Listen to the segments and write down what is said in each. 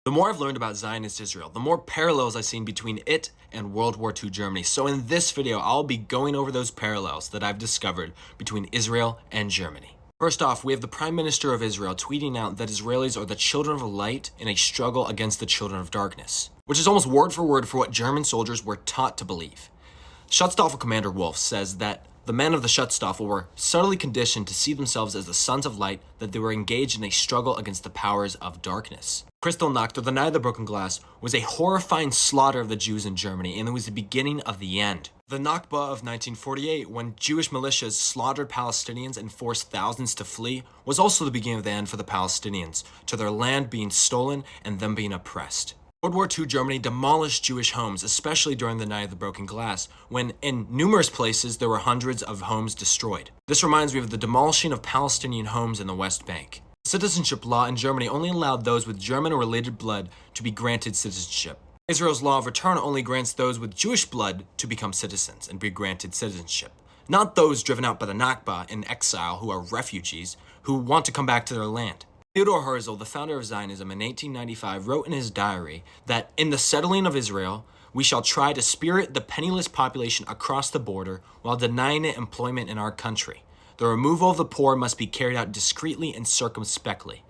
The more I've learned about Zionist Israel, the more parallels I've seen between it and World War II Germany. So in this video, I'll be going over those parallels that I've discovered between Israel and Germany. First off, we have the Prime Minister of Israel tweeting out that Israelis are the children of light in a struggle against the children of darkness, which is almost word for what German soldiers were taught to believe. Schutzstaffel Commander Wolf says that the men of the Schutzstaffel were subtly conditioned to see themselves as the sons of light, that they were engaged in a struggle against the powers of darkness. Kristallnacht, or the Night of the Broken Glass, was a horrifying slaughter of the Jews in Germany, and it was the beginning of the end. The Nakba of 1948, when Jewish militias slaughtered Palestinians and forced thousands to flee, was also the beginning of the end for the Palestinians, to their land being stolen and them being oppressed. World War II Germany demolished Jewish homes, especially during the Night of the Broken Glass, when in numerous places there were hundreds of homes destroyed. This reminds me of the demolishing of Palestinian homes in the West Bank. Citizenship law in Germany only allowed those with German-related blood to be granted citizenship. Israel's law of return only grants those with Jewish blood to become citizens and be granted citizenship, not those driven out by the Nakba in exile who are refugees who want to come back to their land. Theodor Herzl, the founder of Zionism in 1895, wrote in his diary that in the settling of Israel, we shall try to spirit the penniless population across the border while denying it employment in our country. The removal of the poor must be carried out discreetly and circumspectly.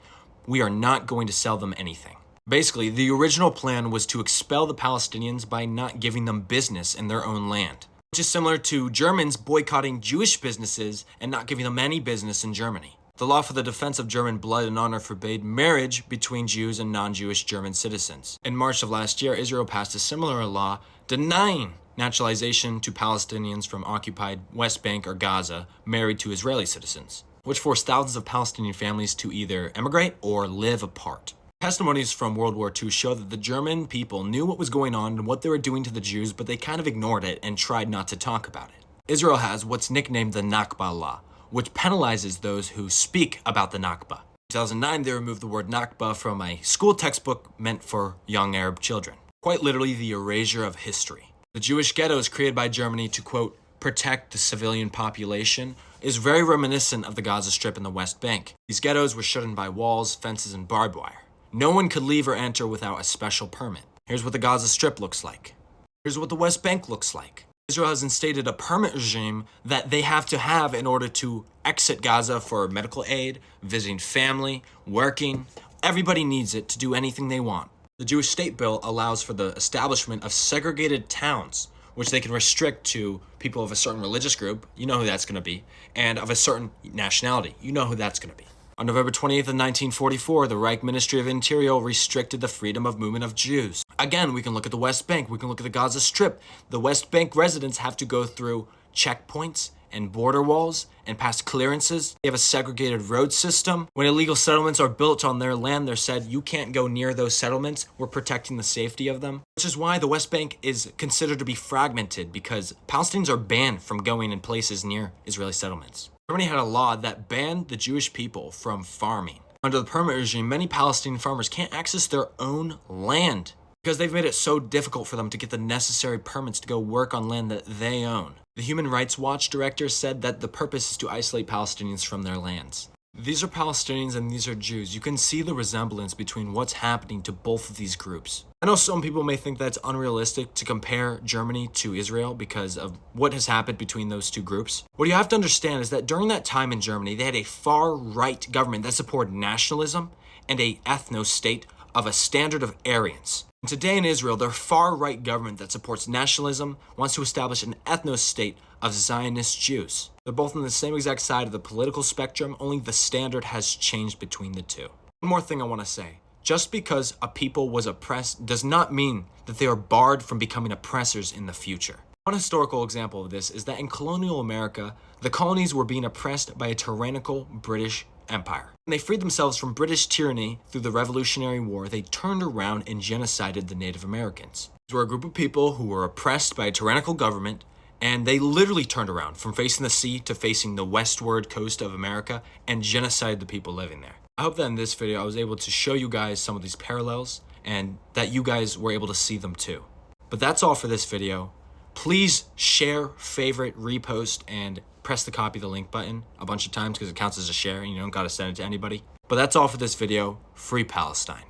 We are not going to sell them anything. Basically, the original plan was to expel the Palestinians by not giving them business in their own land, which is similar to Germans boycotting Jewish businesses and not giving them any business in Germany. The law for the defense of German blood and honor forbade marriage between Jews and non-Jewish German citizens. In March of last year, Israel passed a similar law denying naturalization to Palestinians from occupied West Bank or Gaza married to Israeli citizens, which forced thousands of Palestinian families to either emigrate or live apart. Testimonies from World War II show that the German people knew what was going on and what they were doing to the Jews, but they kind of ignored it and tried not to talk about it. Israel has what's nicknamed the Nakba law, which penalizes those who speak about the Nakba. In 2009, they removed the word Nakba from a school textbook meant for young Arab children. Quite literally, the erasure of history. The Jewish ghettos created by Germany to, quote, protect the civilian population is very reminiscent of the Gaza Strip and the West Bank. These ghettos were shut in by walls, fences, and barbed wire. No one could leave or enter without a special permit. Here's what the Gaza Strip looks like. Here's what the West Bank looks like. Israel has instated a permit regime that they have to have in order to exit Gaza for medical aid, visiting family, working. Everybody needs it to do anything they want. The Jewish state bill allows for the establishment of segregated towns, which they can restrict to people of a certain religious group, you know who that's going to be, and of a certain nationality, you know who that's going to be. On November 28th of 1944, the Reich Ministry of Interior restricted the freedom of movement of Jews. Again, we can look at the West Bank, we can look at the Gaza Strip. The West Bank residents have to go through checkpoints and border walls and pass clearances. They have a segregated road system. When illegal settlements are built on their land, they're said, you can't go near those settlements. We're protecting the safety of them. Which is why the West Bank is considered to be fragmented, because Palestinians are banned from going in places near Israeli settlements. Germany had a law that banned the Jewish people from farming. Under the permit regime, many Palestinian farmers can't access their own land because they've made it so difficult for them to get the necessary permits to go work on land that they own. The Human Rights Watch director said that the purpose is to isolate Palestinians from their lands. These are Palestinians and these are Jews. You can see the resemblance between what's happening to both of these groups. I know some people may think that's unrealistic to compare Germany to Israel because of what has happened between those two groups. What you have to understand is that during that time in Germany, they had a far-right government that supported nationalism and a ethno-state of a standard of Aryans. And today in Israel, their far-right government that supports nationalism wants to establish an ethno-state of Zionist Jews. They're both on the same exact side of the political spectrum, only the standard has changed between the two. One more thing I want to say. Just because a people was oppressed does not mean that they are barred from becoming oppressors in the future. One historical example of this is that in colonial America, the colonies were being oppressed by a tyrannical British Empire. When they freed themselves from British tyranny through the Revolutionary War, they turned around and genocided the Native Americans. These were a group of people who were oppressed by a tyrannical government, and they literally turned around from facing the sea to facing the westward coast of America and genocided the people living there. I hope that in this video I was able to show you guys some of these parallels and that you guys were able to see them too. But that's all for this video. Please share, favorite, repost, and press the copy the link button a bunch of times because it counts as a share and you don't gotta send it to anybody. But that's all for this video. Free Palestine.